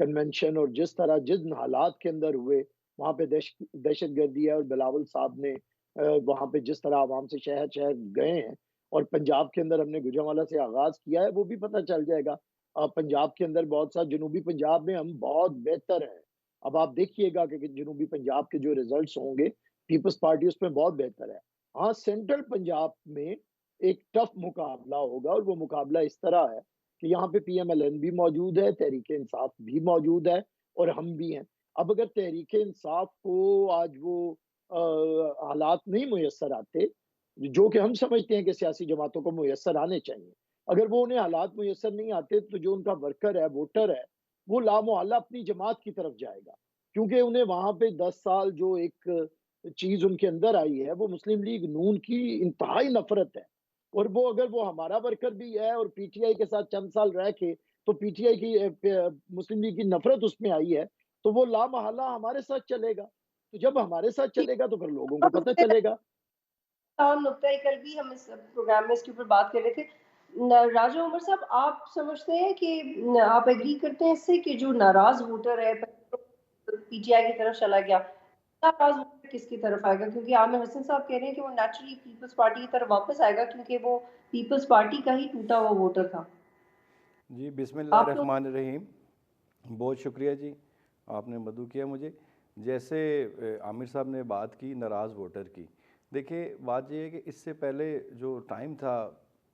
Convention اور جس طرح جن حالات کے اندر ہوئے وہاں پہ دہشت گردی ہے، اور بلاول صاحب نے وہاں پہ جس طرح عوام سے شہر شہر گئے ہیں، اور پنجاب کے اندر ہم نے گوجرانوالہ سے آغاز کیا ہے، وہ بھی پتہ چل جائے گا۔ پنجاب کے اندر بہت سا جنوبی پنجاب میں ہم بہت بہتر ہیں۔ اب آپ دیکھیے گا کہ جنوبی پنجاب کے جو ریزلٹس ہوں گے، پیپلز پارٹی اس میں بہت بہتر ہے۔ ہاں، سینٹرل پنجاب میں ایک ٹف مقابلہ ہوگا، اور وہ مقابلہ اس طرح ہے کہ یہاں پہ پی ایم ایل این بھی موجود ہے، تحریک انصاف بھی موجود ہے، اور ہم بھی ہیں۔ اب اگر تحریک انصاف کو آج وہ حالات نہیں میسر آتے جو کہ ہم سمجھتے ہیں کہ سیاسی جماعتوں کو میسر آنے چاہیے، اگر وہ انہیں حالات میسر نہیں آتے تو جو ان کا ورکر ہے، ووٹر ہے، وہ لامحالہ اپنی جماعت کی طرف جائے گا، کیونکہ انہیں وہاں پہ 10 سال جو ایک چیز ان کے اندر آئی ہے وہ مسلم لیگ نون کی انتہائی نفرت ہے۔ اور وہ اگر وہ ہمارا ورکر بھی ہے اور پی ٹی آئی کے ساتھ چند سال رہ کے تو پی ٹی آئی کی مسلم لیگ کی نفرت اس میں آئی ہے، تو وہ لامحالہ ہمارے ساتھ چلے گا۔ تو جب ہمارے ساتھ چلے گا تو پھر لوگوں کو اب پتہ چلے گا۔ نقطۂ کل بھی ہم اس پروگرام میں اس کے اوپر بات کر رہے تھے۔ راجہ عمر صاحب، آپ سمجھتے ہیں کہ آپ ایگری کرتے ہیں اس سے کہ جو ناراض ووٹر ہے پی ٹی آئی کی طرف چلا گیا، ناراض ووٹر کس کی طرف آئے گا؟ کیونکہ عامر حسن صاحب کہہ رہے ہیں کہ وہ نیچرلی پیپلز پارٹی کی طرف واپس آئے گا، کیونکہ وہ پیپلز پارٹی کا ہی ٹوٹا ہوا ووٹر تھا۔ جی بسم اللہ آپ تو الرحمن الرحیم، بہت شکریہ جی، آپ نے مدعو کیا مجھے۔ جیسے عامر صاحب نے بات کی ناراض ووٹر کی، دیکھیں بات یہ ہے کہ اس سے پہلے جو ٹائم تھا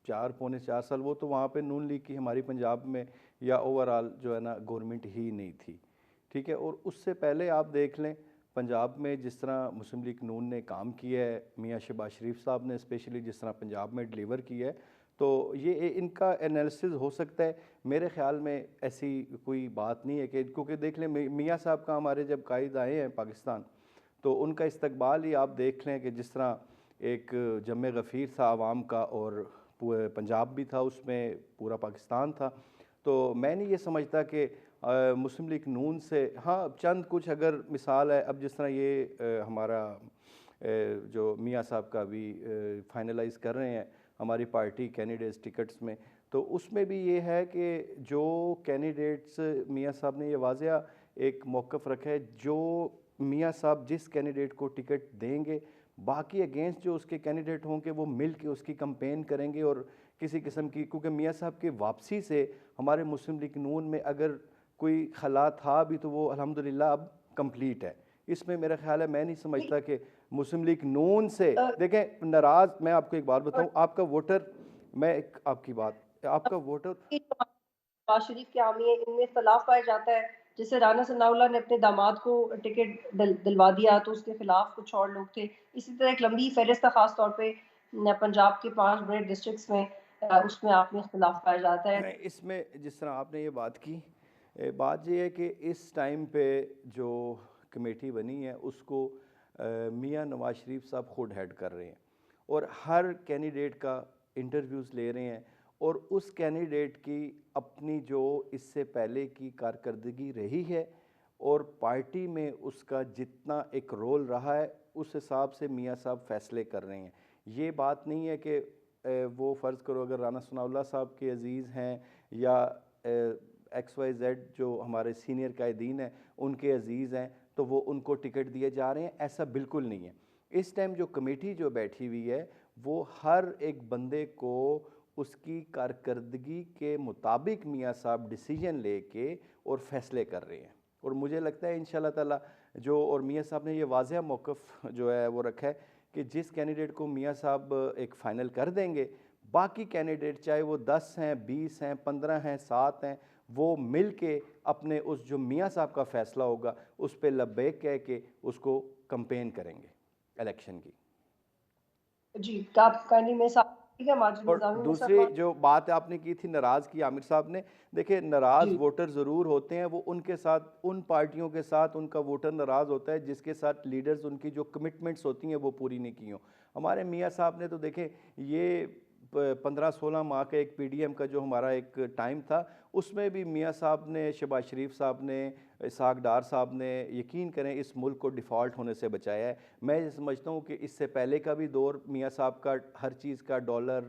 4 پونے 4 سال، وہ تو وہاں پہ نون لیگ کی ہماری پنجاب میں یا اوورآل جو ہے نا گورنمنٹ ہی نہیں تھی، ٹھیک ہے۔ اور اس سے پہلے آپ دیکھ لیں پنجاب میں جس طرح مسلم لیگ نون نے کام کیا ہے، میاں شہباز شریف صاحب نے اسپیشلی جس طرح پنجاب میں ڈلیور کیا ہے، تو یہ ان کا انالیسز ہو سکتا ہے۔ میرے خیال میں ایسی کوئی بات نہیں ہے کہ، کیونکہ دیکھ لیں میاں صاحب کا ہمارے جب قائد آئے ہیں پاکستان، تو ان کا استقبال ہی آپ دیکھ لیں کہ جس طرح ایک جم غفیر تھا عوام کا، اور پنجاب بھی تھا اس میں، پورا پاکستان تھا۔ تو میں نہیں یہ سمجھتا کہ مسلم لیگ نون سے، ہاں چند کچھ اگر مثال ہے، اب جس طرح یہ ہمارا جو میاں صاحب کا بھی فائنلائز کر رہے ہیں ہماری پارٹی کینڈیڈیٹس ٹکٹس میں، تو اس میں بھی یہ ہے کہ جو کینڈیڈیٹس میاں صاحب نے یہ واضح ایک موقف رکھا ہے، جو میاں صاحب جس کینڈیڈیٹ کو ٹکٹ دیں گے، باقی اگینسٹ جو اس کے کینڈیڈیٹ ہوں گے وہ مل کے اس کی کمپین کریں گے، اور کسی قسم کی، کیونکہ میاں صاحب کی واپسی سے ہمارے مسلم لیگ نون میں اگر کوئی خلا تھا بھی تو وہ الحمدللہ اب کمپلیٹ ہے۔ اس میں میرا خیال ہے، میں نہیں سمجھتا کہ مسلم لیگ نون سے، دیکھیں ناراض، میں آپ کو ایک بات بتاؤں، آپ کا ووٹر، میں ایک آپ کی بات، آپ کا ووٹر، نواز شریف کے حامی ہیں، ان میں اختلاف پایا جاتا ہے۔ جیسے رانا ثناء اللہ نے اپنے داماد کو ٹکٹ دلوا دیا تو اس کے خلاف کچھ اور لوگ تھے۔ اسی طرح ایک لمبی فہرست ہے، خاص طور پہ پنجاب کے 5 بڑے ڈسٹرکٹس میں، اس میں آپ میں اختلاف پایا جاتا ہے۔ نہیں، اس میں جس طرح آپ نے یہ بات کی، بات یہ ہے کہ اس ٹائم پہ جو کمیٹی بنی ہے اس کو میاں نواز شریف صاحب خود ہیڈ کر رہے ہیں، اور ہر کینڈیڈیٹ کا انٹرویوز لے رہے ہیں، اور اس کینڈیڈیٹ کی اپنی جو اس سے پہلے کی کارکردگی رہی ہے اور پارٹی میں اس کا جتنا ایک رول رہا ہے، اس حساب سے میاں صاحب فیصلے کر رہے ہیں۔ یہ بات نہیں ہے کہ وہ فرض کرو اگر رانا ثناء اللہ صاحب کے عزیز ہیں یا ایکس وائی زیڈ جو ہمارے سینئر قائدین ہیں ان کے عزیز ہیں تو وہ ان کو ٹکٹ دیے جا رہے ہیں، ایسا بالکل نہیں ہے۔ اس ٹائم جو کمیٹی جو بیٹھی ہوئی ہے وہ ہر ایک بندے کو اس کی کارکردگی کے مطابق میاں صاحب ڈیسیجن لے کے اور فیصلے کر رہے ہیں، اور مجھے لگتا ہے انشاءاللہ تعالیٰ جو، اور میاں صاحب نے یہ واضح موقف جو ہے وہ رکھا ہے کہ جس کینڈیڈیٹ کو میاں صاحب ایک فائنل کر دیں گے، باقی کینڈیڈیٹ چاہے وہ 10 ہیں، 20 ہیں، 15 ہیں، 7 ہیں، وہ مل کے اپنے اس جو میاں صاحب کا فیصلہ ہوگا اس پہ لبیک کہہ کے اس کو کمپین کریں گے الیکشن کی۔ جی، آپ کائنڈلی میں صاحب، ٹھیک ہے، ماجد اور نظامی میں دوسری صاحب۔ جو بات آپ نے کی تھی ناراض کی عامر صاحب نے، دیکھیں ناراض جی، ووٹر ضرور ہوتے ہیں، وہ ان کے ساتھ، ان پارٹیوں کے ساتھ ان کا ووٹر ناراض ہوتا ہے جس کے ساتھ لیڈرز ان کی جو کمٹمنٹس ہوتی ہیں وہ پوری نہیں کی ہوں۔ ہمارے میاں صاحب نے تو دیکھیں یہ 15-16 ماہ کا ایک پی ڈی ایم کا جو ہمارا ایک ٹائم تھا، اس میں بھی میاں صاحب نے، شہباز شریف صاحب نے، اسحاق ڈار صاحب نے یقین کریں اس ملک کو ڈیفالٹ ہونے سے بچایا ہے۔ میں یہ سمجھتا ہوں کہ اس سے پہلے کا بھی دور میاں صاحب کا ہر چیز کا ڈالر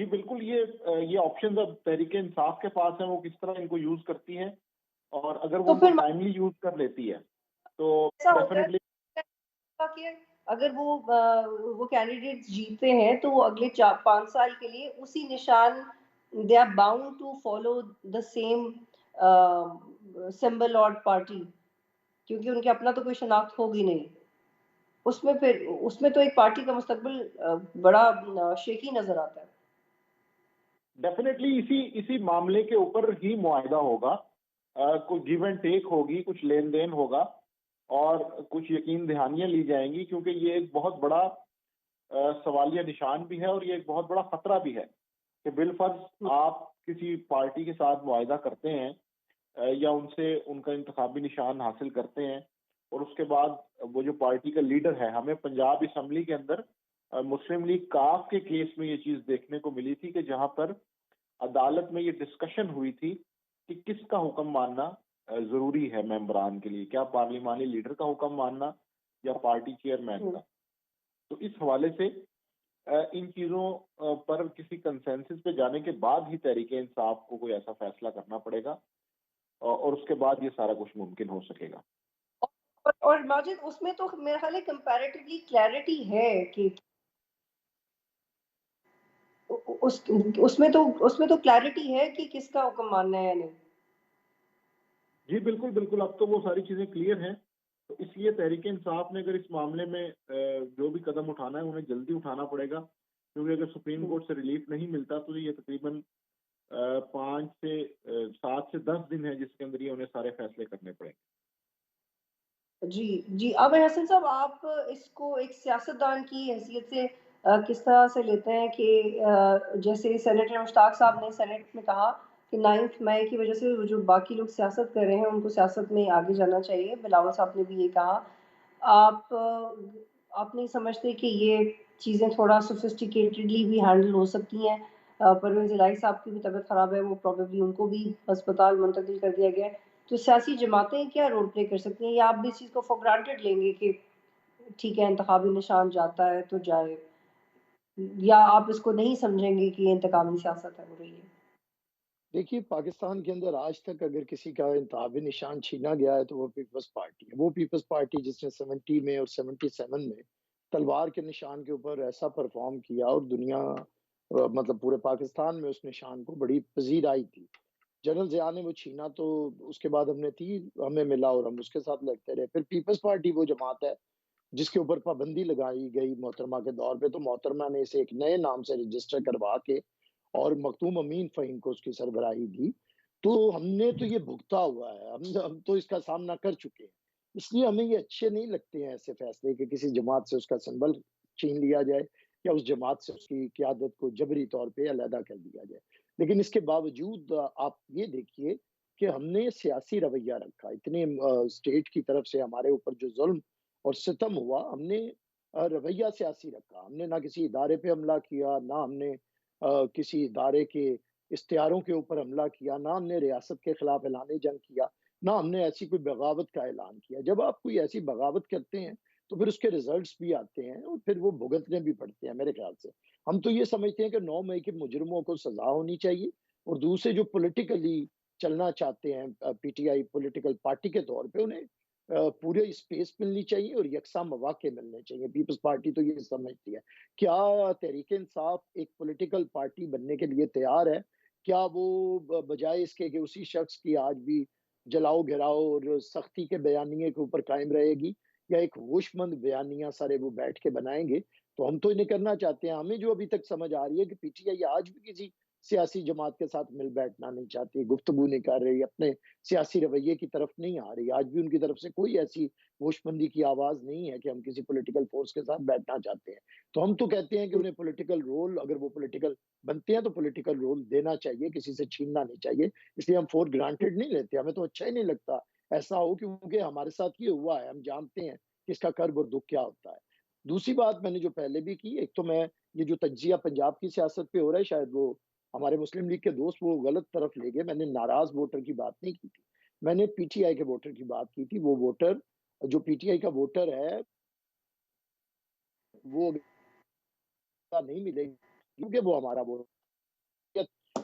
جی بالکل، یہ آپشنز اب تحریک انصاف کے پاس ہیں، وہ کس طرح ان کو یوز کرتی ہیں، اور اگر وہ تو ان کو پھر ٹائملی یوز کر لیتی ہے تو ایسا ہوتا ڈیفینیٹلی ہے کہ اگر وہ کینڈیڈیٹس جیتتے ہیں تو وہ اگلے 4-5 سال کے لیے اسی نشان دے are bound to follow the same symbol اور پارٹی، کیونکہ ان کے اپنا تو کوئی شناخت ہوگی نہیں اس میں تو ایک پارٹی کا مستقبل بڑا شیکی نظر آتا ہے۔ ڈیفینیٹلی اسی معاملے کے اوپر ہی معاہدہ ہوگا، کچھ گیو اینڈ ٹیک ہوگی، کچھ لین دین ہوگا اور کچھ یقین دہانیاں لی جائیں گی، کیونکہ یہ ایک بہت بڑا سوالیہ نشان بھی ہے اور یہ ایک بہت بڑا خطرہ بھی ہے کہ بالفرض آپ کسی پارٹی کے ساتھ معاہدہ کرتے ہیں یا ان سے ان کا انتخابی نشان حاصل کرتے ہیں، اور اس کے بعد وہ جو پارٹی کا لیڈر ہے، ہمیں پنجاب اسمبلی کے اندر مسلم لیگ کاف کے کیس میں یہ چیز دیکھنے کو ملی تھی کہ جہاں پر عدالت میں یہ ڈسکشن ہوئی تھی کہ کس کا حکم ماننا ضروری ہے ممبران کے لیے، کیا پارلیمانی لیڈر کا حکم ماننا یا پارٹی چیئرمین کا۔ تو اس حوالے سے ان چیزوں پر کسی کنسنسس پہ جانے کے بعد ہی تحریک انصاف کو کوئی ایسا فیصلہ کرنا پڑے گا اور اس کے بعد یہ سارا کچھ ممکن ہو سکے گا۔ اور ماجد اس میں تو میرا خیال ہے کمپیریٹیولی کلیئرٹی ہے کہ اس میں تو کلیئرٹی ہے کہ کس کا حکم ماننا ہے یا نہیں۔ جی بالکل بالکل، اب تو وہ ساری چیزیں کلیئر ہیں، تو اس لیے تحریک انصاف نے اگر اس معاملے میں جو بھی قدم اٹھانا ہے انہیں جلدی اٹھانا پڑے گا، کیونکہ اگر سپریم کورٹ سے ریلیف نہیں ملتا تو یہ تقریباً 7 سے 10 دن ہے جس کے اندر یہ انہیں سارے فیصلے کرنے پڑیں گے۔ جی عامر حسن صاحب، آپ اس کو ایک سیاستدان کی حیثیت سے کس طرح سے لیتے ہیں کہ جیسے سینیٹر مشتاق صاحب نے سینیٹ میں کہا کہ 9 مئی کی وجہ سے جو باقی لوگ سیاست کر رہے ہیں ان کو سیاست میں آگے جانا چاہیے، بلاول صاحب نے بھی یہ کہا، آپ نہیں سمجھتے کہ یہ چیزیں تھوڑا سوفسٹیکیٹڈلی بھی ہینڈل ہو سکتی ہیں؟ پرویز الہی صاحب کی بھی طبیعت خراب ہے، وہ پروبیبلی ان کو بھی ہسپتال منتقل کر دیا گیا ہے، تو سیاسی جماعتیں کیا رول پلے کر سکتی ہیں، یا آپ بھی اس چیز کو فور گرانٹیڈ لیں گے کہ ٹھیک ہے انتخابی نشان جاتا ہے تو جائے، یا آپ اس کو نہیں سمجھیں گے کہ یہ انتخابی سیاست ہے ہو رہی ہے؟ دیکھیے، پاکستان کے اندر آج تک اگر کسی کا انتخابی نشان چھینا گیا ہے تو وہ پیپلز پارٹی ہے۔ وہ پیپلز پارٹی جس نے 70 میں اور 77 میں تلوار کے نشان کے اوپر ایسا پرفارم کیا اور دنیا مطلب پورے پاکستان میں اس نشان کو بڑی پذیرائی تھی۔ جنرل ضیاء نے وہ چھینا تو اس کے بعد ہمیں ملا اور ہم اس کے ساتھ لڑتے رہے۔ پھر پیپلز پارٹی وہ جماعت ہے جس کے اوپر پابندی لگائی گئی محترمہ کے دور پہ، تو محترمہ نے اسے ایک نئے نام سے رجسٹر کروا کے اور مختوم امین فہیم کو اس کی سربراہی دی۔ تو ہم نے تو یہ بھگتا ہوا ہے، ہم تو اس کا سامنا کر چکے ہیں، اس لیے ہمیں یہ اچھے نہیں لگتے ہیں ایسے فیصلے کہ کسی جماعت سے اس کا سمبل چھین لیا جائے یا اس جماعت سے اس کی قیادت کو جبری طور پہ علیحدہ کر دیا جائے۔ لیکن اس کے باوجود آپ یہ دیکھیے کہ ہم نے سیاسی رویہ رکھا، اتنے اسٹیٹ کی طرف سے ہمارے اوپر جو ظلم اور ستم ہوا، ہم نے رویہ سیاسی رکھا، ہم نے نہ کسی ادارے پہ حملہ کیا، نہ ہم نے کسی ادارے کے اشتہاروں کے اوپر حملہ کیا، نہ ہم نے ریاست کے خلاف اعلان جنگ کیا، نہ ہم نے ایسی کوئی بغاوت کا اعلان کیا۔ جب آپ کوئی ایسی بغاوت کرتے ہیں تو پھر اس کے ریزلٹس بھی آتے ہیں اور پھر وہ بھگتنے بھی پڑتے ہیں میرے خیال سے۔ ہم تو یہ سمجھتے ہیں کہ 9 مئی کے مجرموں کو سزا ہونی چاہیے، اور دوسرے جو پولیٹیکلی چلنا چاہتے ہیں پی ٹی آئی پولیٹیکل پارٹی کے طور پہ، انہیں پورے اسپیس ملنی چاہیے اور یکساں مواقع ملنے چاہیے۔ پیپلز پارٹی تو یہ سمجھتی ہے۔ کیا تحریک انصاف ایک پولیٹیکل پارٹی بننے کے لیے تیار ہے؟ کیا وہ بجائے اس کے کہ اسی شخص کی آج بھی جلاؤ گھراؤ اور سختی کے بیانیے کے اوپر قائم رہے گی، یا ایک ہوش مند بیانیہ سارے وہ بیٹھ کے بنائیں گے؟ تو ہم تو انہیں کرنا چاہتے ہیں۔ ہمیں جو ابھی تک سمجھ آ رہی ہے کہ پی ٹی آئی آج بھی کسی سیاسی جماعت کے ساتھ مل بیٹھنا نہیں چاہتی، گفتگو نہیں کر رہی، اپنے سیاسی رویے کی طرف نہیں آ رہی۔ آج بھی ان کی طرف سے کوئی ایسی ہوش مندی کی آواز نہیں ہے کہ ہم کسی پولیٹیکل فورس کے ساتھ بیٹھنا چاہتے ہیں۔ تو ہم تو کہتے ہیں کہ انہیں پولیٹیکل رول، اگر وہ پولیٹیکل بنتے ہیں تو پولیٹیکل رول دینا چاہیے، کسی سے چھیننا نہیں چاہیے۔ اس لیے ہم فور گرانٹیڈ نہیں لیتے، ہمیں تو اچھا ہی نہیں لگتا ایسا ہو، کیونکہ ہمارے ساتھ یہ ہوا ہے، ہم جانتے ہیں کہ اس کا کرب اور دکھ کیا ہوتا ہے۔ دوسری بات میں نے جو پہلے بھی کی، ایک تو میں یہ جو تجزیہ پنجاب کی سیاست پہ ہو رہا ہے، شاید وہ ہمارے مسلم لیگ کے دوست وہ غلط طرف لے گئے۔ میں نے ناراض ووٹر کی بات نہیں کی تھی، میں نے پی ٹی آئی کے ووٹر کی بات کی تھی۔ وہ ووٹر جو پی ٹی آئی کا ووٹر ہے وہ نہیں ملے گی، کیونکہ وہ ہمارا ووٹ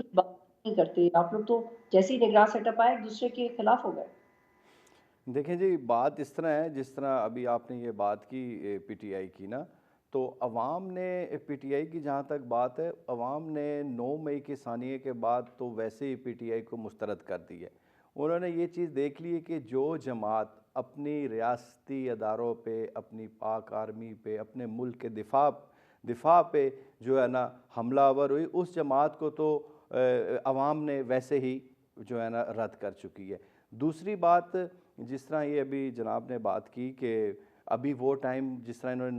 کچھ بات نہیں کرتے آپ لوگ، تو جیسے ہی نگراں سیٹ اپ آیا ایک دوسرے کے خلاف ہو گئے. دیکھیں جی بات اس طرح ہے جس طرح ابھی آپ نے یہ بات کی پی ٹی آئی کی نا، تو عوام نے پی ٹی آئی کی جہاں تک بات ہے، عوام نے 9 مئی کے ثانیے کے بعد تو ویسے ہی پی ٹی آئی کو مسترد کر دی ہے. انہوں نے یہ چیز دیکھ لی ہے کہ جو جماعت اپنی ریاستی اداروں پہ، اپنی پاک آرمی پہ، اپنے ملک کے دفاع پہ جو ہے نا حملہ آور ہوئی، اس جماعت کو تو عوام نے ویسے ہی جو ہے نا رد کر چکی ہے. دوسری بات، جس طرح یہ ابھی جناب نے بات کی کہ ابھی وہ ٹائم، جس طرح انہوں نے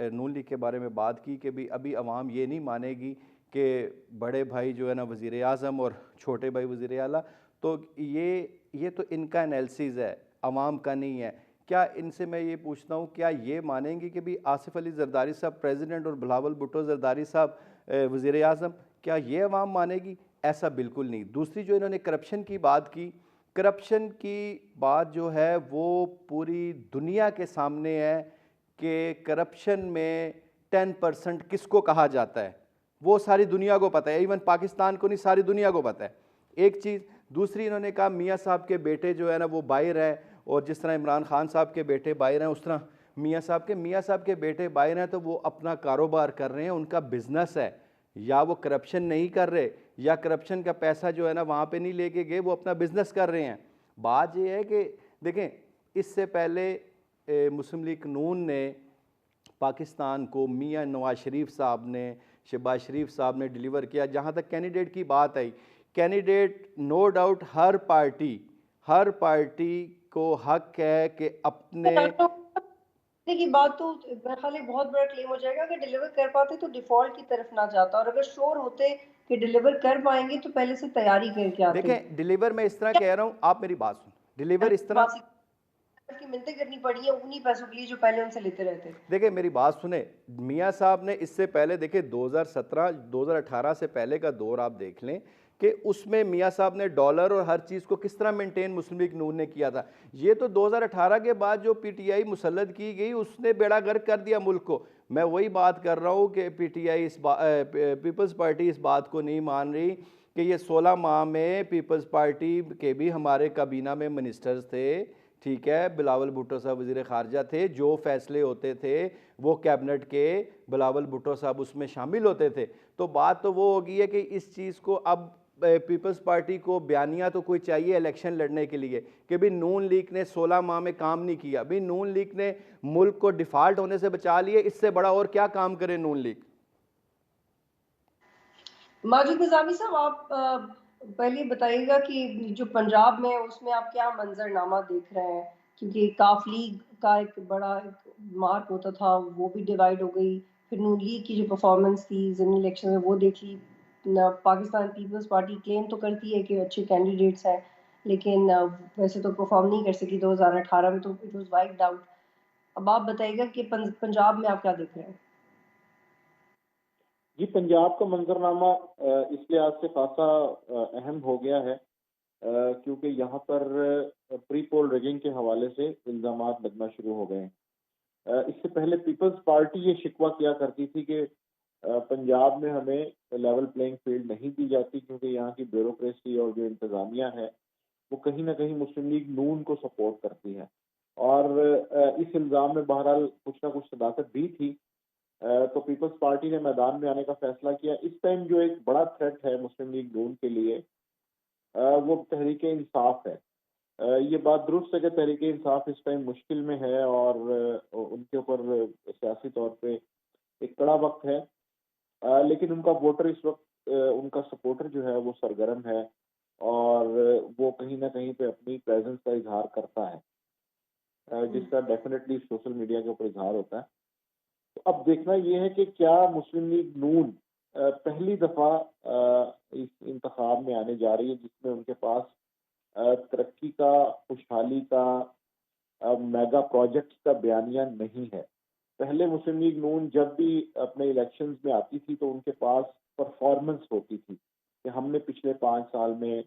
نون لیگ کے بارے میں بات کی کہ ابھی عوام یہ نہیں مانے گی کہ بڑے بھائی جو ہے نا وزیر اعظم اور چھوٹے بھائی وزیر اعلیٰ، تو یہ تو ان کا انالیسز ہے، عوام کا نہیں ہے. کیا ان سے میں یہ پوچھتا ہوں، کیا یہ مانیں گے کہ بھی آصف علی زرداری صاحب پریزیڈنٹ اور بلاول بھٹو زرداری صاحب وزیر اعظم، کیا یہ عوام مانے گی؟ ایسا بالکل نہیں. دوسری جو انہوں نے کرپشن کی بات کی، کرپشن کی بات جو ہے وہ پوری دنیا کے سامنے ہے کہ کرپشن میں 10% کس کو کہا جاتا ہے وہ ساری دنیا کو پتہ ہے، ایون پاکستان کو نہیں، ساری دنیا کو پتہ ہے. ایک چیز. دوسری انہوں نے کہا میاں صاحب کے بیٹے جو ہے نا وہ بائر ہیں، اور جس طرح عمران خان صاحب کے بیٹے بائر ہیں، اس طرح میاں صاحب کے بیٹے بائر ہیں، تو وہ اپنا کاروبار کر رہے ہیں، ان کا بزنس ہے. یا وہ کرپشن نہیں کر رہے، یا کرپشن کا پیسہ جو ہے نا وہاں پہ نہیں لے کے گئے، وہ اپنا بزنس کر رہے ہیں. بات یہ ہے کہ دیکھیں اس سے پہلے مسلم لیگ نون نے پاکستان کو میاں نواز شریف صاحب نے، شہباز شریف صاحب نے ڈیلیور کیا. جہاں تک کینڈیڈیٹ کی بات آئی، کینڈیڈیٹ نو ڈاؤٹ ہر پارٹی کو حق ہے کہ اپنے کی بات تو میرے خیال بہت بڑا کلیم ہو جائے گا کہ ڈیلیور کر پاتے تو ڈیفالٹ کی طرف نہ جاتا، اور اگر شور ہوتے کہ ڈیلیور کر پائیں گے تو پہلے سے تیاری کر کے آتے. دیکھیں ڈیلیور میں اس طرح کہہ رہا ہوں، آپ میری بات سن، ڈیلیور اس طرح کی منتیں کرنی پڑی ہیں انہی پیسوں کے لیے جو پہلے ان سے لیتے رہتے. دیکھیں میری بات سنیں، میاں صاحب نے اس سے پہلے دیکھیں 2018 سے پہلے کا دور آپ دیکھ لیں کہ اس میں میاں صاحب نے ڈالر اور ہر چیز کو کس طرح مینٹین مسلم لیگ نون نے کیا تھا. یہ تو 2018 کے بعد جو پی ٹی آئی مسلط کی گئی اس نے بیڑا گرک کر دیا ملک کو. میں وہی بات کر رہا ہوں کہ پی ٹی آئی پیپلز پارٹی اس بات کو نہیں مان رہی کہ یہ 16 ماہ میں پیپلز پارٹی کے بھی ہمارے کابینہ میں منسٹرز تھے، ٹھیک ہے، بلاول بھٹو صاحب وزیر خارجہ تھے، جو فیصلے ہوتے تھے وہ کیبنٹ کے بلاول بھٹو صاحب اس میں شامل ہوتے تھے. تو بات تو وہ ہوگی ہے کہ اس چیز کو اب پیپلز پارٹی کو بیانیہ تو کوئی چاہیے الیکشن لڑنے کے لیے کہ بھی نون لیگ نے 16 ماہ میں کام نہیں کیا. بھی نون لیگ نے ملک کو ڈیفالٹ ہونے سے بچا لیے، اس سے بڑا اور کیا کام کرے نون لیگ؟ ماجد نظامی صاحب آپ پہلے بتائیے گا کہ جو پنجاب میں اس میں آپ کیا منظر نامہ دیکھ رہے ہیں، کیونکہ کاف لیگ کا ایک بڑا مارک ہوتا تھا وہ بھی ڈیوائیڈ ہو گئی، پھر نون لیگ کی جو پرفارمنس تھی ضمنی الیکشن میں وہ دیکھ لی. پاکستان پیپلز پارٹی کلیم تو کرتی ہے کہ اچھے کینڈیڈیٹس ہیں لیکن ویسے تو پرفارم نہیں کر سکی 2018 میں، تو اٹ واز وائپڈ آؤٹ. اب آپ بتائیے گا کہ پنجاب میں آپ کیا دیکھ رہے ہیں؟ جی پنجاب کا منظرنامہ اس لحاظ سے خاصا اہم ہو گیا ہے کیونکہ یہاں پر پری پول ریگنگ کے حوالے سے الزامات لگنا شروع ہو گئے ہیں. اس سے پہلے پیپلز پارٹی یہ شکوہ کیا کرتی تھی کہ پنجاب میں ہمیں لیول پلینگ فیلڈ نہیں دی جاتی کیونکہ یہاں کی بیوروکریسی اور جو انتظامیہ ہے وہ کہیں نہ کہیں مسلم لیگ نون کو سپورٹ کرتی ہے. اور اس الزام میں بہرحال کچھ نہ کچھ صداقت بھی تھی. تو پیپلز پارٹی نے میدان میں آنے کا فیصلہ کیا. اس ٹائم جو ایک بڑا تھریٹ ہے مسلم لیگ نون کے لیے وہ تحریک انصاف ہے. یہ بات درست ہے کہ تحریک انصاف اس ٹائم مشکل میں ہے اور ان کے اوپر سیاسی طور پہ ایک کڑا وقت ہے، لیکن ان کا ووٹر اس وقت ان کا سپورٹر جو ہے وہ سرگرم ہے اور وہ کہیں نہ کہیں پہ اپنی پریزنس کا اظہار کرتا ہے جس کا ڈیفینیٹلی سوشل میڈیا کے اوپر اظہار ہوتا ہے. تو اب دیکھنا یہ ہے کہ کیا مسلم لیگ نون پہلی دفعہ اس انتخاب میں آنے جا رہی ہے جس میں ان کے پاس ترقی کا، خوشحالی کا، میگا پروجیکٹس کا بیانیہ نہیں ہے. پہلے مسلم لیگ نون جب بھی اپنے الیکشنز میں آتی تھی تو ان کے پاس پرفارمنس ہوتی تھی کہ ہم نے پچھلے 5 سال میں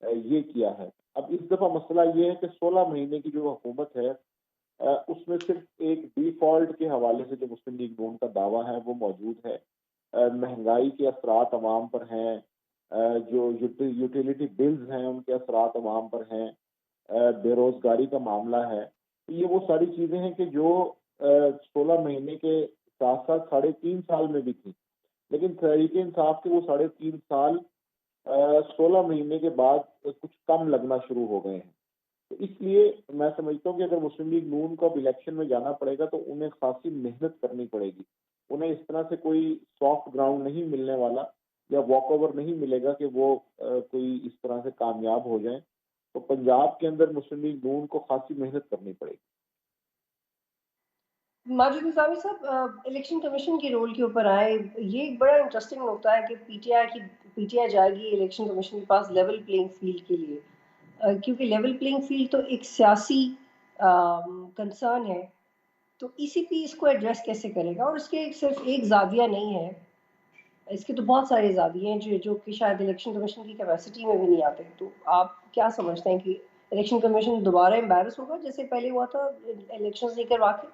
یہ کیا ہے. اب اس دفعہ مسئلہ یہ ہے کہ 16 مہینے کی جو حکومت ہے اس میں صرف ایک ڈیفالٹ کے حوالے سے جو مسلم لیگ نون کا دعویٰ ہے وہ موجود ہے. مہنگائی کے اثرات عوام پر ہیں، جو یوٹیلیٹی بلز ہیں ان کے اثرات عوام پر ہیں، بے روزگاری کا معاملہ ہے، یہ وہ ساری چیزیں ہیں کہ جو 16 مہینے کے ساتھ ساتھ 3.5 سال میں بھی تھیں، لیکن تحریک انصاف کے وہ 3.5 سال 16 مہینے کے بعد کچھ کم لگنا شروع ہو گئے ہیں. تو اس لیے میں سمجھتا ہوں کہ اگر مسلم لیگ نون کو اب الیکشن میں جانا پڑے گا تو انہیں خاصی محنت کرنی پڑے گی. انہیں اس طرح سے کوئی سافٹ گراؤنڈ نہیں ملنے والا یا واک اوور نہیں ملے گا کہ وہ کوئی اس طرح سے کامیاب ہو جائیں. تو پنجاب کے اندر مسلم لیگ نون کو خاصی محنت کرنی پڑے گی. ماجد نظامی صاحب الیکشن کمیشن کے رول کے اوپر آئے، یہ ایک بڑا انٹرسٹنگ ہوتا ہے کہ پی ٹی آئی جائے گی الیکشن کمیشن کے پاس لیول پلینگ فیلڈ کے لیے، کیونکہ لیول پلینگ فیلڈ تو ایک سیاسی کنسرن ہے، تو ای سی پی اس کو ایڈریس کیسے کرے گا؟ اور اس کے صرف ایک زاویہ نہیں ہے، اس کے تو بہت سارے زاویے ہیں جو کہ شاید الیکشن کمیشن کی کیپیسٹی میں بھی نہیں آتے. تو آپ کیا سمجھتے ہیں کہ الیکشن کمیشن دوبارہ امبیرس ہوگا جیسے پہلے ہوا تھا الیکشن نہیں کروا کے؟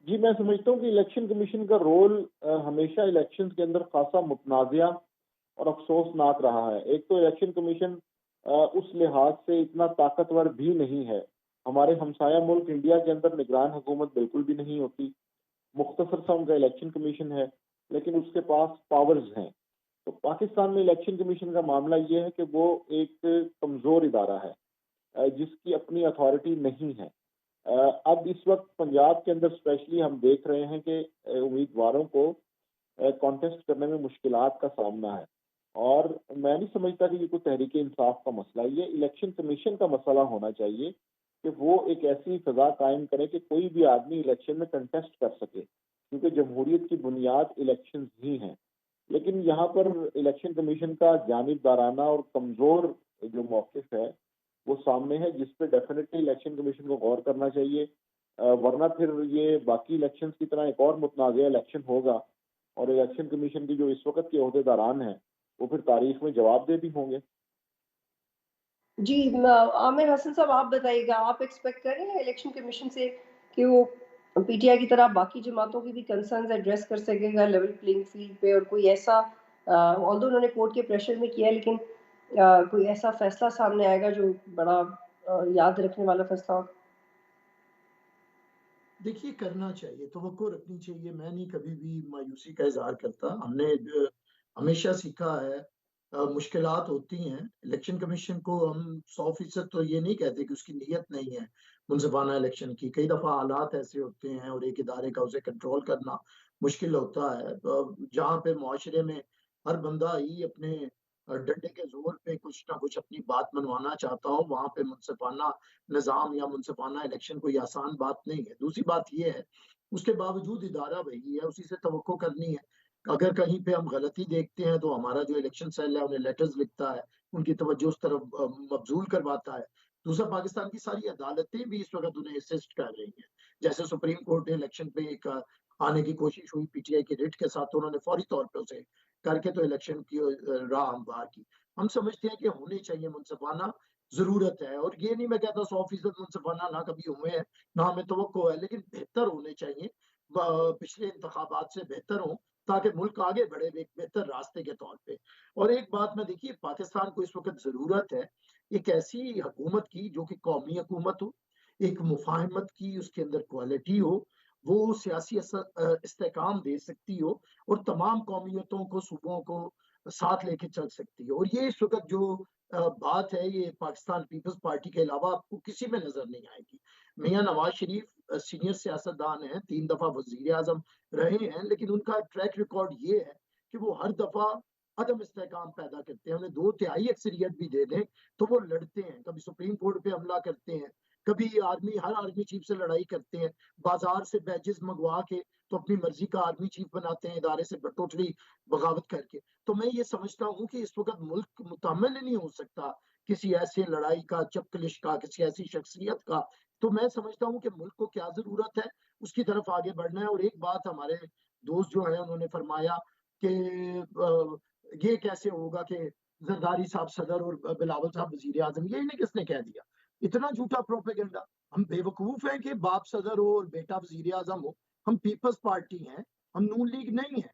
جی میں سمجھتا ہوں کہ الیکشن کمیشن کا رول ہمیشہ الیکشن کے اندر خاصا متنازعہ اور افسوسناک رہا ہے. ایک تو الیکشن کمیشن اس لحاظ سے اتنا طاقتور بھی نہیں ہے. ہمارے ہمسایہ ملک انڈیا کے اندر نگران حکومت بالکل بھی نہیں ہوتی. مختصر سا ان کا الیکشن کمیشن ہے لیکن اس کے پاس پاورز ہیں. تو پاکستان میں الیکشن کمیشن کا معاملہ یہ ہے کہ وہ ایک کمزور ادارہ ہے جس کی اپنی اتھارٹی نہیں ہے. اب اس وقت پنجاب کے اندر اسپیشلی ہم دیکھ رہے ہیں کہ امیدواروں کو کانٹیسٹ کرنے میں مشکلات کا سامنا ہے، اور میں نہیں سمجھتا کہ یہ کوئی تحریک انصاف کا مسئلہ ہے. یہ الیکشن کمیشن کا مسئلہ ہونا چاہیے کہ وہ ایک ایسی فضا قائم کرے کہ کوئی بھی آدمی الیکشن میں کنٹیسٹ کر سکے، کیونکہ جمہوریت کی بنیاد الیکشن ہی ہیں. لیکن یہاں پر الیکشن کمیشن کا جانبدارانہ اور کمزور جو موقف ہے وہ سامنے ہے، جس پہ ڈیفینیٹلی الیکشن کمیشن کو غور کرنا چاہیے. ورنہ پھر یہ باقی الیکشنز کی طرح ایک اور متنازع الیکشن ہوگا اور الیکشن کمیشن کی جو اس وقت کے عہدیداران ہیں وہ پھر تاریخ میں جواب دہ بھی ہوں گے. جی عامر حسن صاحب آپ بتائیے گا، آپ ایکسپیکٹ کر رہے ہیں الیکشن کمیشن سے کہ وہ پی ٹی آئی کی طرح باقی جماعتوں کی بھی کنسرنز ایڈریس کر سکے گا لیول پلینگ فیلڈ پہ، اور کوئی ایسا آلدو انہوں نے کورٹ کے پریشر میں کیا ہے لیکن کوئی ایسا فیصلہ سامنے آئے گا جو بڑا یاد رکھنے والا فیصلہ ہوگا؟ دیکھیے کرنا چاہیے، توقع رکھنی چاہیے. میں نہیں کبھی بھی مایوسی کا اظہار کرتا. ہم نے ہمیشہ سیکھا ہے مشکلات ہوتی ہیں. الیکشن کمیشن کو ہم 100% تو یہ نہیں کہتے کہ اس کی نیت نہیں ہے منصفانہ الیکشن کی. کئی دفعہ حالات ایسے ہوتے ہیں اور ایک ادارے کا اسے کنٹرول کرنا مشکل ہوتا ہے. جہاں پہ معاشرے میں ہر بندہ ہی اپنے ڈنڈے کے زور پہ کچھ نہ کچھ اپنی بات منوانا چاہتا ہو، وہاں پہ منصفانہ نظام یا منصفانہ الیکشن کوئی آسان بات نہیں ہے. دوسری بات یہ ہے اس کے باوجود ادارہ وہی ہے، اسی سے توقع کرنی ہے. اگر کہیں پہ ہم غلطی دیکھتے ہیں تو ہمارا جو الیکشن سیل ہے انہیں لیٹرز لکھتا ہے، ان کی توجہ اس طرف مبذول کرواتا ہے. دوسرا پاکستان کی ساری عدالتیں بھی اس وقت انہیں اسسٹ کر رہی ہیں. جیسے سپریم کورٹ نے الیکشن پہ ایک آنے کی کوشش ہوئی پی ٹی آئی کے ریٹ کے ساتھ، انہوں نے فوری طور پہ اسے کر کے تو الیکشن کی راہ ہموار کی. ہم سمجھتے ہیں کہ ہونے چاہیے منصفانہ، ضرورت ہے. اور یہ نہیں میں کہتا 100% منصفانہ نہ کبھی ہوئے ہیں نہ ہمیں توقع ہے، لیکن بہتر ہونے چاہیے، پچھلے انتخابات سے بہتر ہوں تاکہ ملک آگے بڑھے ایک بہتر راستے کے طور پہ. اور ایک بات میں دیکھیے پاکستان کو اس وقت ضرورت ہے ایک ایسی حکومت کی جو کہ قومی حکومت ہو، ایک مفاہمت کی اس کے اندر کوالٹی ہو، وہ سیاسی استحکام دے سکتی ہو اور تمام قومیتوں کو صوبوں کو ساتھ لے کے چل سکتی ہے. اور یہ اس وقت جو بات ہے یہ پاکستان پیپلز پارٹی کے علاوہ آپ کو کسی میں نظر نہیں آئے گی. میاں نواز شریف سینئر سیاستدان ہیں، 3 دفعہ وزیر اعظم رہے ہیں، لیکن ان کا ٹریک ریکارڈ یہ ہے کہ وہ ہر دفعہ عدم استحکام پیدا کرتے ہیں. انہیں 2/3 اکثریت بھی دے دیں تو وہ لڑتے ہیں، کبھی سپریم کورٹ پہ حملہ کرتے ہیں، کبھی ہر آرمی چیف سے لڑائی کرتے ہیں، بازار سے بیجز منگوا کے تو اپنی مرضی کا آرمی چیف بناتے ہیں ادارے سے ٹوٹلی بغاوت کر کے. تو میں یہ سمجھتا ہوں کہ اس وقت ملک متحمل نہیں ہو سکتا کسی ایسے لڑائی کا، چپکلش کا، کسی ایسی شخصیت کا. تو میں سمجھتا ہوں کہ ملک کو کیا ضرورت ہے، اس کی طرف آگے بڑھنا ہے. اور ایک بات ہمارے دوست جو ہیں انہوں نے فرمایا کہ یہ کیسے ہوگا کہ زرداری صاحب صدر اور بلاول صاحب وزیر اعظم، یہ انہیں کس نے کہہ دیا؟ اتنا جھوٹا پروپیگنڈا. ہم بے وقوف ہیں کہ باپ صدر ہو اور بیٹا وزیر اعظم ہو. ہم پیپلز پارٹی ہیں، ہم نون لیگ نہیں ہیں.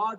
8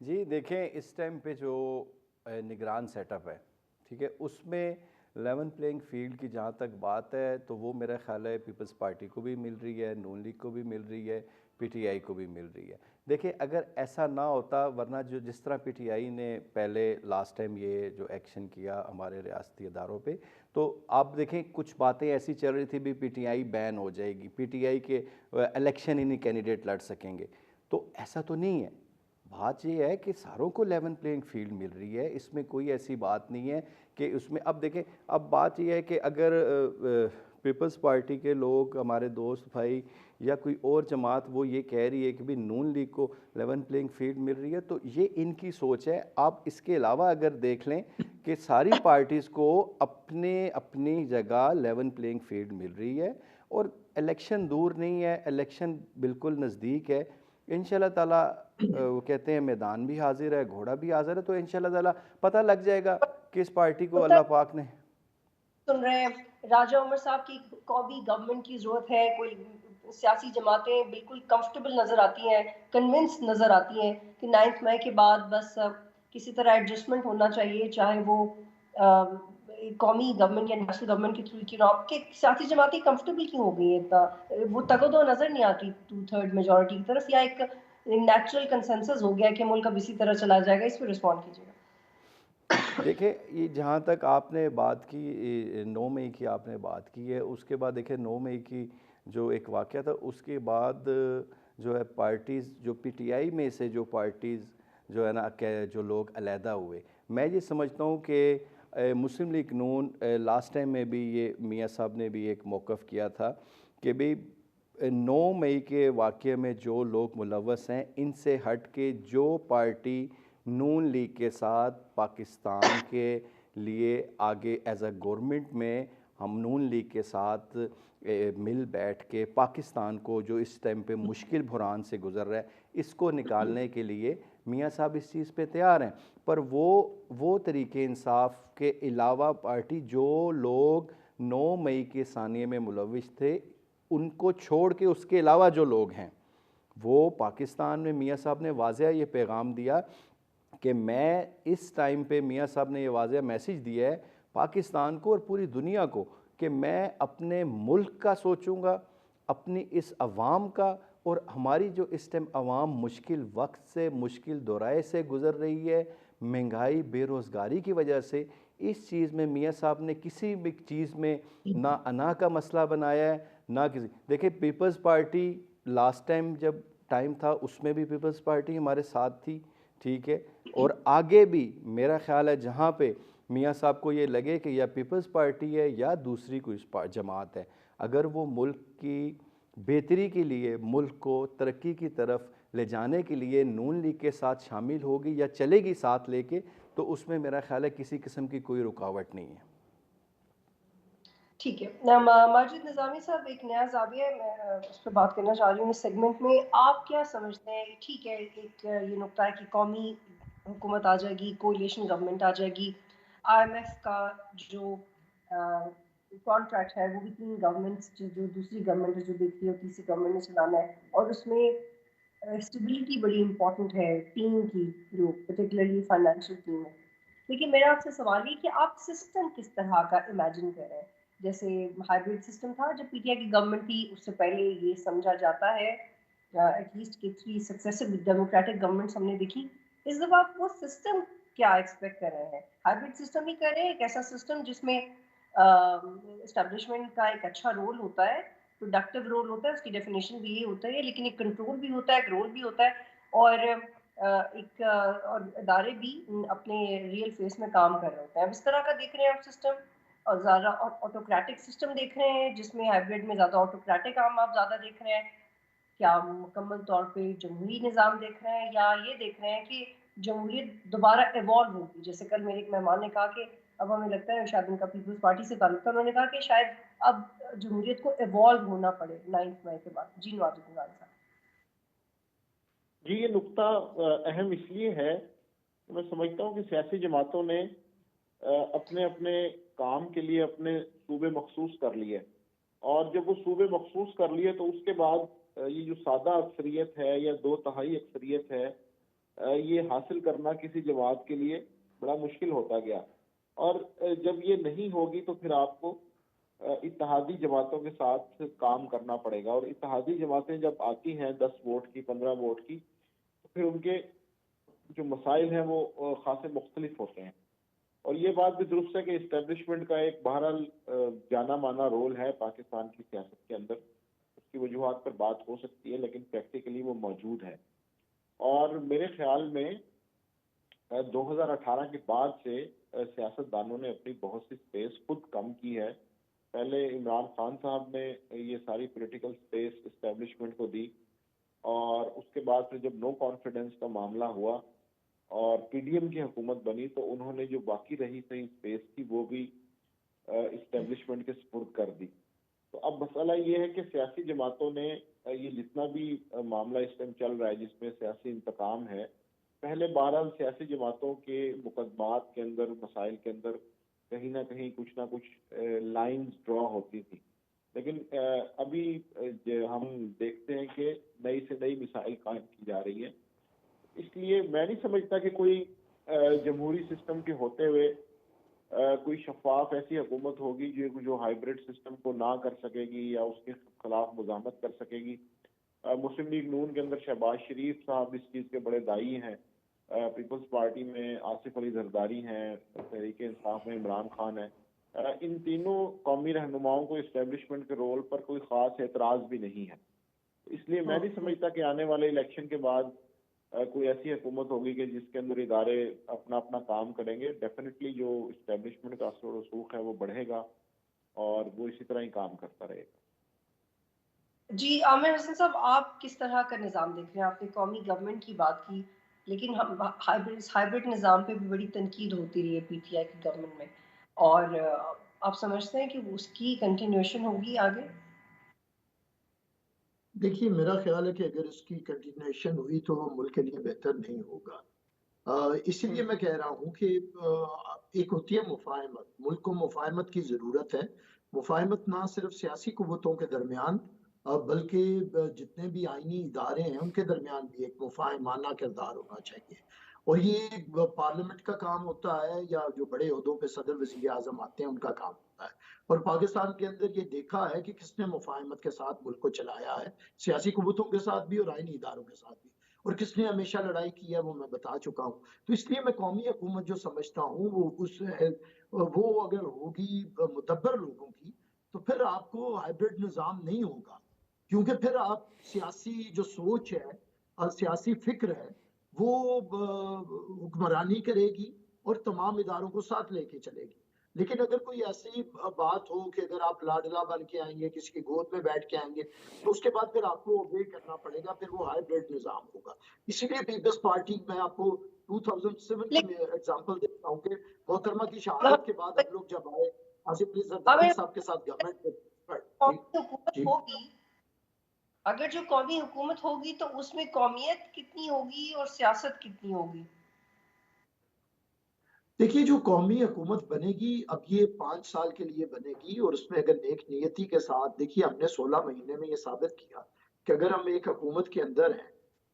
جی دیکھیں اس ٹائم پہ جو نگران سیٹ اپ ہے ٹھیک ہے، اس میں لیون پلینگ فیلڈ کی جہاں تک بات ہے تو وہ میرا خیال ہے پیپلز پارٹی کو بھی مل رہی ہے، نون لیگ کو بھی مل رہی ہے، پی ٹی آئی کو بھی مل رہی ہے. دیکھیں اگر ایسا نہ ہوتا، ورنہ جس طرح پی ٹی آئی نے پہلے لاسٹ ٹائم یہ جو ایکشن کیا ہمارے ریاستی اداروں پہ، تو آپ دیکھیں کچھ باتیں ایسی چل رہی تھی بھی پی ٹی آئی بین ہو جائے گی، پی ٹی آئی کے الیکشن ہی نہیں کینڈیڈیٹ لڑ سکیں گے. تو ایسا تو نہیں ہے. بات یہ ہے کہ ساروں کو لیون پلینگ فیلڈ مل رہی ہے، اس میں کوئی ایسی بات نہیں ہے کہ اس میں اب دیکھیں اب بات یہ ہے کہ اگر پیپلز پارٹی کے لوگ ہمارے دوست بھائی یا کوئی اور جماعت وہ یہ کہہ رہی ہے کہ بھی نون لیگ کو لیون پلینگ فیلڈ مل رہی ہے تو یہ ان کی سوچ ہے. آپ اس کے علاوہ اگر دیکھ لیں کہ ساری پارٹیز کو اپنی جگہ لیون پلینگ فیلڈ مل رہی ہے اور الیکشن دور نہیں ہے، الیکشن بالکل نزدیک ہے. انشاءاللہ تعالیٰ وہ کہتے ہیں میدان بھی حاضر ہے، گھوڑا بھی حاضر ہے، تو انشاءاللہ تعالیٰ پتہ لگ جائے گا کہ اس پارٹی کو اللہ پاک نے. سن رہے ہیں راجہ عمر صاحب کی قومی گورنمنٹ کی ضرورت ہے. کوئی سیاسی جماعتیں بالکل کمفرٹیبل نظر آتی ہیں، کنونس نظر آتی ہیں کہ 9 مئی کے بعد بس کسی طرح ایڈجسٹمنٹ ہونا چاہیے، چاہے وہ قومی گورنمنٹ یا نیشنل گورنمنٹ کے تھرو کی آپ کے سیاسی جماعتیں کمفرٹیبل کیوں ہو گئی ہیں اتنا؟ وہ تگو نظر نہیں آتی 2/3 میجورٹی کی طرف، یا ایک نیچرل کنسنسس ہو گیا کہ ملک اب اسی طرح چلا جائے گا؟ اس پہ رسپونڈ کیجیے گا. دیکھیں یہ جہاں تک آپ نے بات کی 9 مئی کی آپ نے بات کی ہے، اس کے بعد دیکھیں 9 مئی کی جو ایک واقعہ تھا اس کے بعد جو ہے پارٹیز جو پی ٹی آئی میں سے جو پارٹیز جو ہے نا جو لوگ علیحدہ ہوئے، میں یہ سمجھتا ہوں کہ مسلم لیگ نون لاسٹ ٹائم میں بھی یہ میاں صاحب نے بھی ایک موقف کیا تھا کہ بھئی 9 مئی کے واقعے میں جو لوگ ملوث ہیں ان سے ہٹ کے جو پارٹی نون لیگ کے ساتھ پاکستان کے لیے آگے ایز اے گورنمنٹ میں ہم نون لیگ کے ساتھ مل بیٹھ کے پاکستان کو جو اس ٹائم پہ مشکل بحران سے گزر رہا ہے اس کو نکالنے کے لیے میاں صاحب اس چیز پہ تیار ہیں. پر وہ طریقے انصاف کے علاوہ پارٹی جو لوگ 9 مئی کے ثانیے میں ملوث تھے ان کو چھوڑ کے اس کے علاوہ جو لوگ ہیں وہ پاکستان میں میاں صاحب نے واضح یہ پیغام دیا کہ میں اس ٹائم پہ میاں صاحب نے یہ واضح میسیج دیا ہے پاکستان کو اور پوری دنیا کو کہ میں اپنے ملک کا سوچوں گا، اپنی اس عوام کا، اور ہماری جو اس ٹائم عوام مشکل وقت سے مشکل دورائے سے گزر رہی ہے مہنگائی بے روزگاری کی وجہ سے، اس چیز میں میاں صاحب نے کسی بھی چیز میں نہ انا کا مسئلہ بنایا ہے نہ کسی. دیکھیں پیپلز پارٹی لاسٹ ٹائم جب ٹائم تھا اس میں بھی پیپلز پارٹی ہمارے ساتھ تھی ٹھیک ہے، اور آگے بھی میرا خیال ہے جہاں پہ میاں صاحب کو یہ لگے کہ یا پیپلز پارٹی ہے یا دوسری کوئی جماعت ہے، اگر وہ ملک کی بہتری کے لیے ملک کو ترقی کی طرف لے جانے کے لیے نون لیگ کے ساتھ شامل ہوگی یا چلے گی ساتھ لے کے، تو اس میں میرا خیال ہے کسی قسم کی کوئی رکاوٹ نہیں ہے. ٹھیک ہے. ماجد نظامی صاحب ایک نیا زاویہ میں اس پہ بات کرنا چاہ رہی ہوں اس سیگمنٹ میں. آپ کیا سمجھتے ہیں؟ ٹھیک ہے ایک یہ نقطہ ہے کہ قومی حکومت آ جائے گی، کولیشن گورنمنٹ آ جائے گی، آئی ایم ایف کا جو کانٹریکٹ ہے وہ بھی 3 گورنمنٹس جو دوسری گورنمنٹ جو دیکھتی ہے تیسری گورنمنٹ نے چلانا ہے، اور اس میں اسٹیبلٹی بڑی امپورٹنٹ ہے ٹیم کی جو پرٹیکولرلی فائنینشیل ٹیم ہے. لیکن میرا آپ سے سوال یہ کہ آپ سسٹم کس طرح کا امیجن کر رہے ہیں؟ جیسے ہائیبرڈ سسٹم تھا جب پی ٹی آئی کی گورنمنٹ تھی، اس سے پہلے یہ سمجھا جاتا ہے ایٹ لیسٹ کہ 3 سکسیسو ڈیموکریٹک گورنمنٹس ہم نے دیکھی. اس دفعہ آپ وہ سسٹم کیا ایکسپیکٹ کر رہے ہیں؟ ہائیبرڈ سسٹم ہی کر رہے ہیں، ایک ایسا سسٹم جس میں اسٹیبلشمنٹ کا ایک اچھا رول ہوتا ہے، پروڈکٹیو رول ہوتا ہے، اس کی ڈیفینیشن بھی یہ ہوتا ہے، لیکن ایک کنٹرول بھی ہوتا ہے، ایک رول بھی ہوتا ہے، اور ایک اور ادارے بھی اپنے ریئل فیس میں کام کر رہے ہوتے ہیں. اب اس طرح کا دیکھ رہے ہیں آپ سسٹم، اور زیادہ آٹوکریٹک سسٹم دیکھ رہے ہیں جس میں ہائیبرڈ میں زیادہ آٹوکریٹک کام آپ زیادہ دیکھ رہے ہیں؟ کیا مکمل طور پہ جمہوری نظام دیکھ رہے ہیں، یا یہ دیکھ رہے ہیں کہ جمہوریت دوبارہ ایوالو ہوگی؟ جیسے کل میرے ایک مہمان نے کہا کہ اب ہمیں لگتا ہے شاید ان کا پیپلز پارٹی سے تعلق تھا، انہوں نے کہا کہ شاید اب جمہوریت کو ایوالو ہونا پڑے 9 مئی کے بعد. جی نواز الدین صاحب. جی یہ نقطہ اہم اس لیے ہے کہ میں سمجھتا ہوں کہ سیاسی جماعتوں نے اپنے اپنے کام کے لیے اپنے صوبے مخصوص کر لیے، اور جب وہ صوبے مخصوص کر لیے تو اس کے بعد یہ جو سادہ اکثریت ہے یا 2/3 اکثریت ہے یہ حاصل کرنا کسی جماعت کے لیے بڑا مشکل ہوتا گیا، اور جب یہ نہیں ہوگی تو پھر آپ کو اتحادی جماعتوں کے ساتھ کام کرنا پڑے گا، اور اتحادی جماعتیں جب آتی ہیں 10 ووٹ کی 15 ووٹ کی، تو پھر ان کے جو مسائل ہیں وہ خاصے مختلف ہوتے ہیں۔ اور یہ بات بھی درست ہے کہ اسٹیبلشمنٹ کا ایک بہرحال جانا مانا رول ہے پاکستان کی سیاست کے اندر، اس کی وجوہات پر بات ہو سکتی ہے لیکن پریکٹیکلی وہ موجود ہے۔ اور میرے خیال میں 2018 کے بعد سے سیاست دانوں نے اپنی بہت سی سپیس خود کم کی ہے۔ پہلے عمران خان صاحب نے یہ ساری پولیٹیکل سپیس اسٹیبلشمنٹ کو دی، اور اس کے بعد پھر جب نو کانفیڈنس کا معاملہ ہوا اور پی ڈی ایم کی حکومت بنی تو انہوں نے جو باقی رہی صحیح اسپیس تھی وہ بھی اسٹیبلشمنٹ کے سپرد کر دی۔ تو اب مسئلہ یہ ہے کہ سیاسی جماعتوں نے یہ جتنا بھی معاملہ اس ٹائم چل رہا ہے جس میں سیاسی انتقام ہے، پہلے بہرحال سیاسی جماعتوں کے مقدمات کے اندر، مسائل کے اندر کہیں نہ کہیں کچھ نہ کچھ لائنز ڈرا ہوتی تھی، لیکن ابھی ہم دیکھتے ہیں کہ نئی سے نئی مسائل قائم کی جا رہی ہیں۔ اس لیے میں نہیں سمجھتا کہ کوئی جمہوری سسٹم کے ہوتے ہوئے کوئی شفاف ایسی حکومت ہوگی جو ہائیبرڈ سسٹم کو نہ کر سکے گی یا اس کے خلاف مزاحمت کر سکے گی۔ مسلم لیگ نون کے اندر شہباز شریف صاحب اس چیز کے بڑے دائی ہیں، پیپلز پارٹی میں آصف علی زرداری ہیں، تحریک انصاف میں عمران خان ہے۔ ان تینوں قومی رہنماؤں کو اسٹیبلشمنٹ کے رول پر کوئی خاص اعتراض بھی نہیں ہے، اس لیے میں نہیں سمجھتا کہ آنے والے الیکشن کے بعد کوئی ایسی حکومت ہوگی کہ جس کے اندر ادارے اپنا اپنا کام کریں گے۔ ڈیفینیٹلی جو اسٹیبلشمنٹ کا اثر و رسوخ ہے وہ بڑھے گا اور وہ اسی طرح ہی کام کرتا رہے گا۔ جی عامر حسن صاحب، آپ کس طرح کا نظام دیکھ رہے ہیں؟ آپ نے قومی گورنمنٹ کی بات کی، لیکن ہم ہائیبرڈ نظام پہ بھی بڑی تنقید ہوتی رہی ہے پی ٹی آئی کی گورنمنٹ میں، اور آپ سمجھتے ہیں کہ اس کی کنٹینیوشن ہوگی آگے؟ دیکھیے میرا خیال ہے کہ اگر اس کی کنٹینیوشن ہوئی تو وہ ملک کے لیے بہتر نہیں ہوگا۔ اسی لیے میں کہہ رہا ہوں کہ ایک ہوتی ہے مفاہمت، ملک کو مفاہمت کی ضرورت ہے۔ مفاہمت نہ صرف سیاسی قوتوں کے درمیان بلکہ جتنے بھی آئینی ادارے ہیں ان کے درمیان بھی ایک مفاہمانہ کردار ہونا چاہیے، اور یہ پارلیمنٹ کا کام ہوتا ہے یا جو بڑے عہدوں پہ صدر وزیر اعظم آتے ہیں ان کا کام ہوتا ہے۔ اور پاکستان کے اندر یہ دیکھا ہے کہ کس نے مفاہمت کے ساتھ ملک کو چلایا ہے، سیاسی قوتوں کے ساتھ بھی اور آئینی اداروں کے ساتھ بھی، اور کس نے ہمیشہ لڑائی کی ہے وہ میں بتا چکا ہوں۔ تو اس لیے میں قومی حکومت جو سمجھتا ہوں وہ اگر ہوگی مدبر لوگوں کی تو پھر آپ کو ہائیبرڈ نظام نہیں ہوگا، کیونکہ پھر آپ سیاسی جو سوچ ہے اور سیاسی فکر ہے وہ حکمرانی کرے گی اور تمام اداروں کو ساتھ لے کے چلے گی۔ لیکن اگر کوئی ایسی بات ہو کہ اگر آپ لاڈلا بن کے آئیں گے، کسی کی گود میں بیٹھ کے آئیں گے، تو اس کے بعد پھر آپ کو اوبے کرنا پڑے گا، پھر وہ ہائیبرڈ نظام ہوگا۔ اسی لیے پیپلز پارٹی میں آپ کو 2007 کی ایگزامپل دیتا ہوں کہ محترمہ کی شہادت کے بعد ہم لوگ جب آئے آصف علی زرداری صاحب کے ساتھ گورنمنٹ حکومت ہوگی، اگر جو قومی حکومت ہوگی تو اس میں قومیت کتنی ہوگی اور سیاست کتنی ہوگی؟ دیکھیے جو قومی حکومت بنے گی اب یہ 5 سال کے لیے بنے گی، اور اس میں اگر نیک نیتی کے ساتھ، دیکھیے ہم نے 16 مہینے میں یہ ثابت کیا کہ اگر ہم ایک حکومت کے اندر ہیں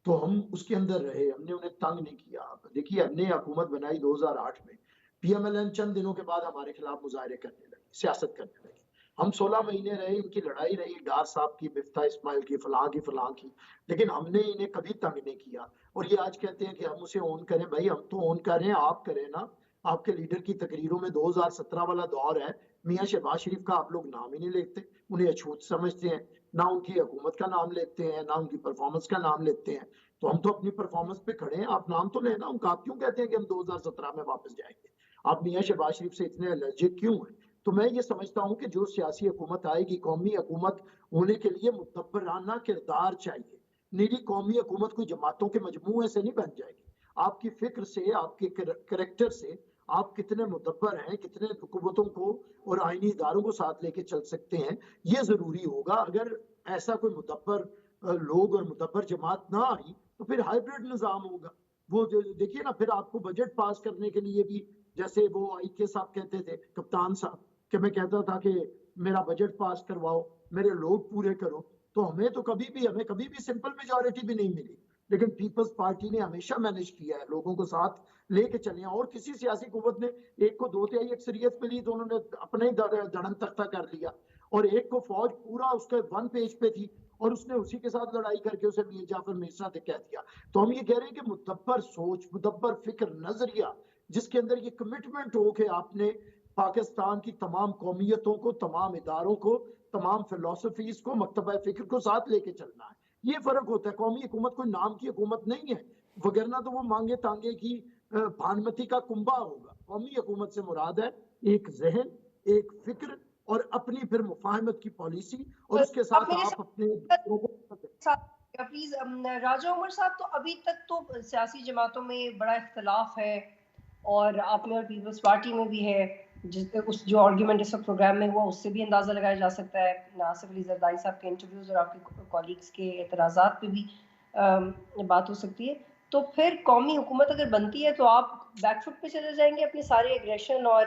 تو ہم اس کے اندر رہے، ہم نے انہیں تنگ نہیں کیا۔ دیکھیے ہم نے حکومت بنائی 2008 میں، پی ایم ایل این چند دنوں کے بعد ہمارے خلاف مظاہرے کرنے لگے، سیاست کرنے لگے۔ ہم 16 مہینے رہے، ان کی لڑائی رہی ڈار صاحب کی، مفتاح اسماعیل کی، فلاں کی، لیکن ہم نے انہیں کبھی تنگ نہیں کیا۔ اور یہ آج کہتے ہیں کہ ہم اسے اون کریں، بھائی ہم تو اون کر رہے ہیں، آپ کریں نا۔ آپ کے لیڈر کی تقریروں میں 2017 والا دور ہے، میاں شہباز شریف کا آپ لوگ نام ہی نہیں لیتے، انہیں اچھوت سمجھتے ہیں، نہ ان کی حکومت کا نام لیتے ہیں، نہ ان کی پرفارمنس کا نام لیتے ہیں۔ تو ہم تو اپنی پرفارمنس پہ کھڑے ہیں، آپ نام تو لینا ان کا۔ آپ کیوں کہتے ہیں کہ ہم 2017 میں واپس جائیں گے؟ آپ میاں شہباز شریف سے اتنے الرجک کیوں ہیں؟ تو میں یہ سمجھتا ہوں کہ جو سیاسی حکومت آئے گی، قومی حکومت ہونے کے لیے مدبرانہ کردار چاہیے۔ نیلی قومی حکومت کوئی جماعتوں کے مجموعے سے نہیں بن جائے گی، آپ کی فکر سے، آپ کے کریکٹر سے، آپ کتنے مدبر ہیں، کتنے قوتوں کو اور آئینی اداروں کو ساتھ لے کے چل سکتے ہیں، یہ ضروری ہوگا۔ اگر ایسا کوئی مدبر لوگ اور مدبر جماعت نہ آئی تو پھر ہائیبرڈ نظام ہوگا۔ وہ دیکھیے نا، پھر آپ کو بجٹ پاس کرنے کے لیے بھی، جیسے وہ آئی کے صاحب کہتے تھے، کپتان صاحب، کہ میں کہتا تھا کہ میرا بجٹ پاس کرواؤ، میرے لوگ پورے کرو، تو ہمیں کبھی بھی سمپل میجورٹی بھی نہیں ملی، لیکن پیپلز پارٹی نے ہمیشہ مینج کیا ہے لوگوں کو ساتھ لے کے چلے ہیں، اور کسی سیاسی قوت نے ایک کو 2/3 اکثریت ملی تو انہوں نے اپنے ہی دڑن تختہ کر لیا، اور ایک کو فوج پورا اس کے 1 پیج پہ تھی اور اس نے اسی کے ساتھ لڑائی کر کے اسے میر جعفر مرزا نے کہہ دیا۔ تو ہم یہ کہہ رہے ہیں کہ مدبر سوچ، مدبر فکر، نظریہ جس کے اندر یہ کمٹمنٹ ہو کہ آپ نے پاکستان کی تمام قومیتوں کو، تمام اداروں کو، تمام فلسفیز کو، مکتبہ فکر کو ساتھ لے کے چلنا ہے۔ یہ فرق ہوتا ہے۔ قومی حکومت کوئی نام کی حکومت نہیں ہے، وگرنہ تو وہ مانگے تانگے کی بھانمتی کا کنبہ ہوگا۔ قومی حکومت سے مراد ہے ایک ذہن، ایک فکر، اور اپنی پھر مفاہمت کی پالیسی، اور اس کے آپ ساتھ میرے آپ اپنے دوسروں کو ساتھ پلیز راجہ عمر صاحب، تو ابھی تک تو سیاسی جماعتوں میں بڑا اختلاف ہے، اور آپ میں اور پیپلز پارٹی میں بھی ہے، اس جو آرگیومنٹ اس وقت پروگرام میں ہوا اس سے بھی اندازہ لگایا جا سکتا ہے، آصف علی زرداری صاحب کے انٹرویوز اور آپ کے کولیگز کے اعتراضات پہ بھی بات ہو سکتی ہے۔ تو پھر قومی حکومت اگر بنتی ہے تو آپ بیک فٹ پہ چلے جائیں گے اپنے سارے ایگریشن اور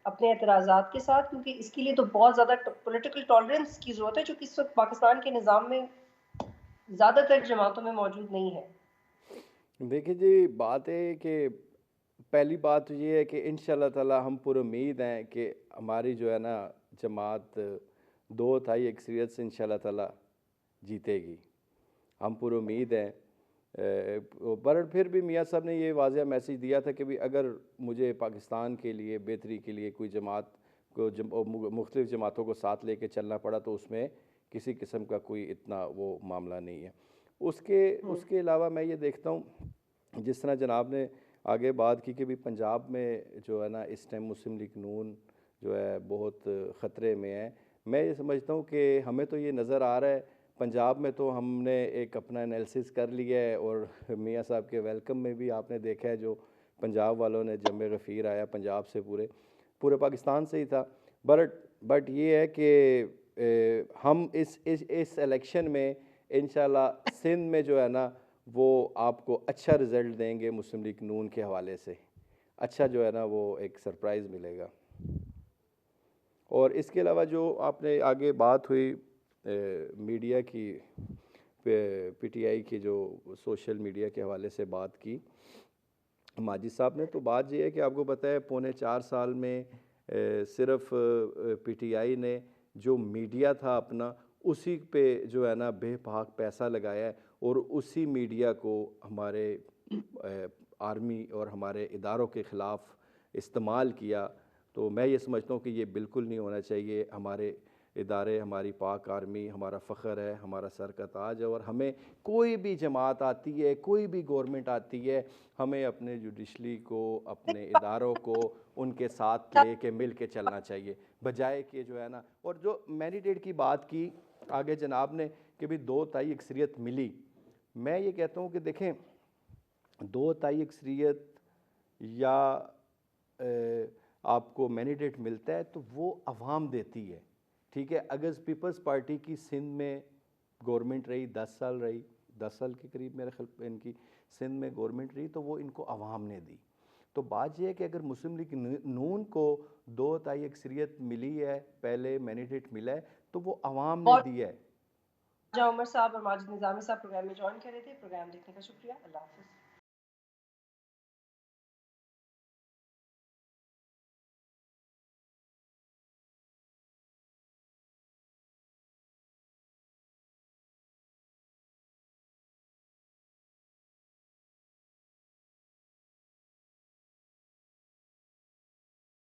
اپنے اعتراضات کے ساتھ، کیونکہ اس کے لیے تو بہت زیادہ پولیٹیکل ٹالرنس کی ضرورت ہے جو کہ اس وقت پاکستان کے نظام میں زیادہ تر جماعتوں میں موجود نہیں ہے۔ دیکھیں جی، بات ہے کہ پہلی بات تو یہ ہے کہ انشاءاللہ تعالی ہم پر امید ہیں کہ ہماری جو ہے نا جماعت 2/3 اکثریت سے انشاءاللہ تعالی جیتے گی، ہم پر امید ہیں۔ پر پھر بھی میاں صاحب نے یہ واضح میسیج دیا تھا کہ بھی اگر مجھے پاکستان کے لیے بہتری کے لیے کوئی جماعت کو مختلف جماعتوں کو ساتھ لے کے چلنا پڑا تو اس میں کسی قسم کا کوئی اتنا وہ معاملہ نہیں ہے۔ اس کے علاوہ میں یہ دیکھتا ہوں جس طرح جناب نے آگے بات کی کہ بھی پنجاب میں جو ہے نا اس ٹائم مسلم لیگ نون جو ہے بہت خطرے میں ہے۔ میں یہ سمجھتا ہوں کہ ہمیں تو یہ نظر آ رہا ہے پنجاب میں تو ہم نے ایک اپنا انالیسس کر لیا ہے، اور میاں صاحب کے ویلکم میں بھی آپ نے دیکھا ہے جو پنجاب والوں نے جمع غفیر آیا پنجاب سے پورے پاکستان سے ہی تھا۔ بٹ یہ ہے کہ ہم اس الیکشن میں انشاءاللہ سندھ میں جو ہے نا وہ آپ کو اچھا رزلٹ دیں گے مسلم لیگ نون کے حوالے سے، اچھا جو ہے نا وہ ایک سرپرائز ملے گا۔ اور اس کے علاوہ جو آپ نے آگے بات ہوئی میڈیا کی، پی ٹی آئی کی جو سوشل میڈیا کے حوالے سے بات کی ماجد صاحب نے، تو بات یہ ہے کہ آپ کو پتہ ہے 4.25 سال میں صرف پی ٹی آئی نے جو میڈیا تھا اپنا اسی پہ جو ہے نا بے پاک پیسہ لگایا ہے، اور اسی میڈیا کو ہمارے آرمی اور ہمارے اداروں کے خلاف استعمال کیا۔ تو میں یہ سمجھتا ہوں کہ یہ بالکل نہیں ہونا چاہیے۔ ہمارے ادارے، ہماری پاک آرمی ہمارا فخر ہے، ہمارا سر کا تاج ہے، اور ہمیں کوئی بھی جماعت آتی ہے، کوئی بھی گورنمنٹ آتی ہے، ہمیں اپنے جوڈیشلی کو، اپنے اداروں کو ان کے ساتھ لے کے مل کے چلنا چاہیے، بجائے کہ جو ہے نا، اور جو مینڈیٹ کی بات کی آگے جناب نے کہ بھی 2/3 اکثریت ملی، میں یہ کہتا ہوں کہ دیکھیں 2/3 اکثریت یا آپ کو مینڈیٹ ملتا ہے تو وہ عوام دیتی ہے، ٹھیک ہے۔ اگر پیپلز پارٹی کی سندھ میں گورنمنٹ رہی 10 سال رہی، 10 سال کے قریب میرے خیال پہ ان کی سندھ میں گورنمنٹ رہی، تو وہ ان کو عوام نے دی۔ تو بات یہ ہے کہ اگر مسلم لیگ نون کو 2/3 اکثریت ملی ہے، پہلے مینڈیٹ ملا ہے، تو وہ عوام نے دی ہے۔ راجہ عمر صاحب اور ماجد نظامی صاحب پروگرام میں جوائن کر رہے تھے، پروگرام دیکھنے کا شکریہ، اللہ حافظ۔